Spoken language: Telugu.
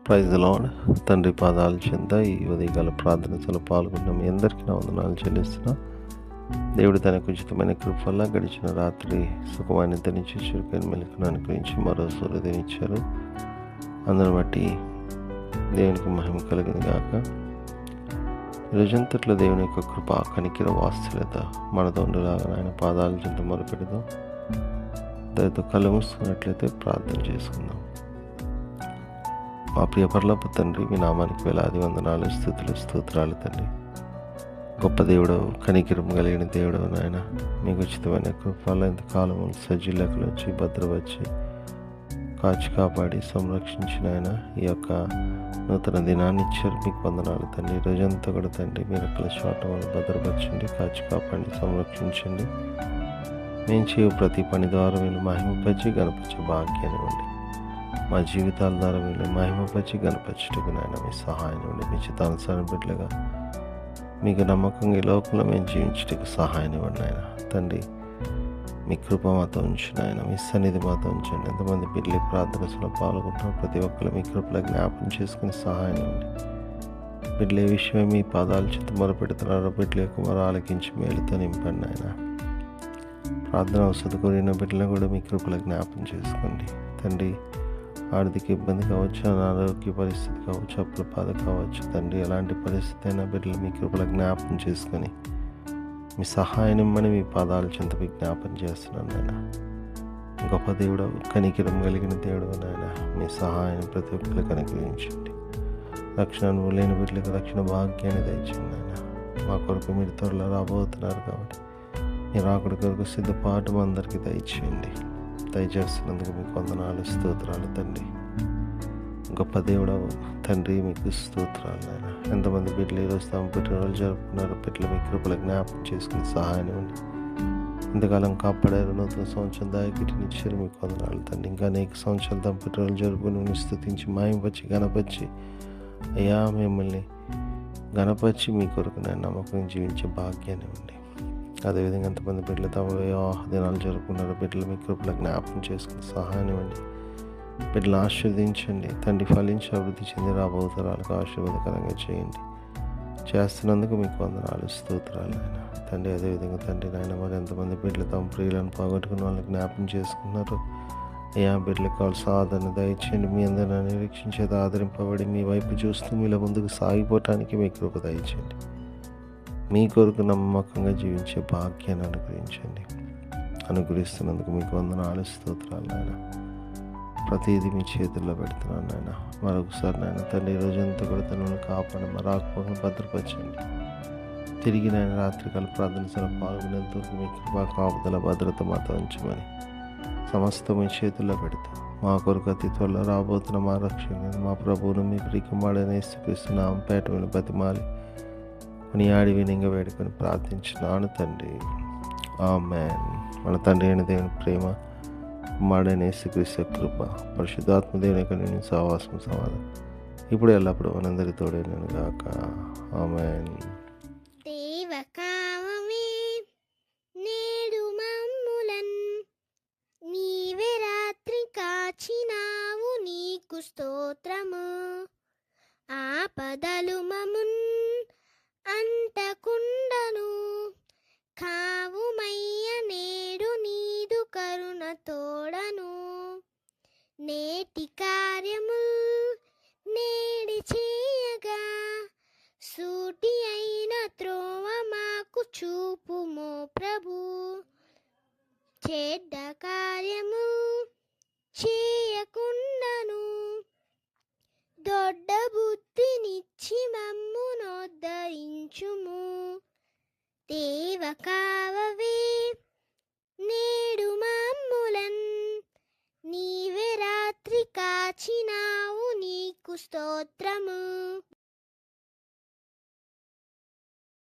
Praise the lord. తండ్రి పాదాల చెంత ఈ ఉదయకాల ప్రార్థనలో పాల్గొన్న మీ అందరికీ నా వందనాలు చెల్లిస్తున్నా. దేవుడు తనకు ఉచితమైన కృప వల్ల గడిచిన రాత్రి సుఖమైన నిద్రనిచ్చి చురుకైన మెలకును అనుగ్రహించి మరో సూర్యోదయం ఇచ్చారు. అందును బట్టి దేవునికి మహిమ కలిగింది గాక. రోజంతట్లో దేవుని యొక్క కృప, కనికిర, వాత్సల్యత మనతో ఉండేలాగా ఆయన పాదాల చెంత మొదలుపెడదాం. దానితో కళ్ళు మూసుకున్నట్లయితే ప్రార్థన చేసుకుందాం. మా ప్రియ పరలోకపు తండ్రి, మీ నామానికి వేలాది వందనాలు, స్తుతులు, స్తోత్రాలు తండ్రి. గొప్ప దేవుడు, కనికిరం కలిగిన దేవుడు నాయన, మీకు ఉచితమైన కృపల ఇంతకాలం సజ్జీలకు వచ్చి భద్రపరిచి కాచి కాపాడి సంరక్షించిన ఆయన ఈ యొక్క నూతన దినాన్ని ఇచ్చారు. మీకు వందనాలు తండ్రి. రోజంతా కూడా తండ్రి మీరు అక్కడ చోట వల్ల భద్రపరచండి, కాచి కాపాడి సంరక్షించండి. మేము చేయు ప్రతి పని ద్వారా మీరు మహిమపరిచి గణపరిచే భాగ్యాన్ని ఇవ్వండి. మా జీవితాల ద్వారా మీరు మహిమపరిచి గణపరచుటకు నాయన మీ సహాయం ఇవ్వండి. మీ చిత్తానుసారం బిడ్డలుగా మీకు నమ్మకంగా ఈ లోకంలో మేము జీవించటకు సహాయం ఇవ్వండి నాయన. తండ్రి మీ కృప మాతో ఉంచండి ఆయన, మీ సన్నిధి మాతో ఉంచండి. ఎంతమంది బిడ్డలు ప్రార్థనలో పాల్గొంటున్నారో ప్రతి ఒక్కరు మీ కృపలో జ్ఞాపకం చేసుకుని సహాయం ఇవ్వండి. బిడ్డలు ఏ విషయమే మీ పాదాలు చేత మొరపెడుతున్నారో బిడ్డల యొక్క మొర ఆలకించి మేలుతో నింపండి ఆయన. ప్రార్థన అవసరం కోరిన బిడ్డలను కూడా మీ కృపలో జ్ఞాపకం చేసుకోండి తండ్రి. ఆర్థిక ఇబ్బంది కావచ్చు, అనారోగ్య పరిస్థితి కావచ్చు, అప్పుల బాధ కావచ్చు తండ్రి, ఎలాంటి పరిస్థితి అయినా బిడ్డలు మీ కృపలో జ్ఞాపకం చేసుకొని మీ సహాయం ఇమ్మని మీ పాదాల చెంత విజ్ఞాపన చేస్తున్నాను నాయన. గొప్ప దేవుడు, కనికిరం కలిగిన దేవుడు నాయన, మీ సహాయం ప్రతి ఒక్కరికి అనుగ్రహించండి. రక్షణ అనుభవం లేని బిడ్డలకు రక్షణ భాగ్యాన్ని దయచండి నాయన. మా కొరకు మీరు త్వరలో రాబోతున్నారు కాబట్టి మీరు అక్కడి కొరకు సిద్ధపాటు అందరికీ దయచేయండి. దయచేస్తున్నందుకు మీకు వందనాలు, స్తోత్రాలు తండ్రి. గొప్ప దేవుడవు తండ్రి, మీకు స్తోత్రాలు నాయన. ఎంతమంది బిడ్డలు ఈరోజు తమ పుట్టినరోజు జరుపుకున్నారు. బిడ్డలు మీ కృపల జ్ఞాపకం చేసుకుని సహాయం ఇవ్వండి. ఇంతకాలం కాపాడారు, నూతన సంవత్సరం దాగిటినిచ్చారు. మీకు వందనాలు తండ్రి. ఇంకా అనేక సంవత్సరాలు తమ పుట్టినరోజు జరుపుకుని స్తుతించి మాయంపరిచి గణపరిచి అయ్యా మిమ్మల్ని గణపరిచి మీ కొరకు నేను నమ్మకం జీవించే భాగ్యాన్ని ఇవ్వండి. అదేవిధంగా ఎంతమంది బిడ్డలు తమ వివాహ దినాలు జరుపుకున్నారు. బిడ్డలు మీ కృపల జ్ఞాపకం చేసుకుని సహాయం ఇవ్వండి. బిడ్డలు ఆశీర్వదించండి తండ్రి. ఫలించి అభివృద్ధి చెంది రాబోతరాలకు ఆశీర్వాదకరంగా చేయండి. చేస్తున్నందుకు మీకు వందనాలు, స్తోత్రాలు ఆయన తండ్రి. అదేవిధంగా తండ్రి నాయన, మరి ఎంతమంది బిడ్డలు తమ ప్రియులను పోగొట్టుకున్న వాళ్ళని జ్ఞాపకం చేసుకున్నారు. అయ్యా బిడ్డలకు కావాల్సిన ఆదరణ దయచేయండి. మీ అందరిని నిరీక్షించేది ఆదరింపబడి మీ వైపు చూస్తూ మీలో ముందుకు సాగిపోవటానికి మీ కృప దయచేయండి. మీ కొరకు నమ్మకంగా జీవించే భాగ్యాన్ని అనుగ్రహిస్తున్నందుకు మీకు వందనాలు, స్తోత్రాలు నాయన. ప్రతిదీ మీ చేతుల్లో పెడుతున్నాను నాయన. మరొకసారి నాయన తండ్రి, ఈ రోజంతా కూడా తనను కాపాడి మరాకపోకుండా భద్రపరచండి. తిరిగి నాయన రాత్రికాల ప్రార్థనలో పాల్గొనేంతవరకు మీ కృపా కాపుదల భద్రత మాతో ఉంచమని సమస్తం మీ చేతుల్లో పెడతా. మా కొరకు అతి త్వరలో రాబోతున్న మా రక్షణ మా ప్రభువును మీ ప్రియకుమారుడైన యేసుక్రీస్తునామం పేట మీద బతిమాలి కొనియాడి వినంగా వేడుకొని ప్రార్థించినాను తండ్రి, ఆమేన్. మన తండ్రి అయిన దేవుని ప్రేమ, కుమారుడైన యేసుక్రీస్తు కృప, పరిశుద్ధాత్మ దేవుని యొక్క నేను సహవాసం సమాధానం ఇప్పుడు ఎల్లప్పుడూ మనందరి తోడైనను గాక, ఆమేన్. నేడు మమ్ములన్ నీవే రాత్రి కాచినావు, నీకు స్తోత్రము. ఆపదలు మమున్ అంటకుండను కావుమయ్య, నేడు నీదు కరుణ తోడను. నేటి కార్యము నేడి చేయగా సూటి అయిన త్రోవ మాకు చూపుమో ప్రభు. చెడ్డ కార్యము చేయకుండాను దొడ్డ బుద్ధినిచ్చి మమ్మునోద్ధరించుము. దేవ కావవే నేడు మమ్ములన్ నీవే రాత్రి కాచినావు, నీకు స్తోత్రము.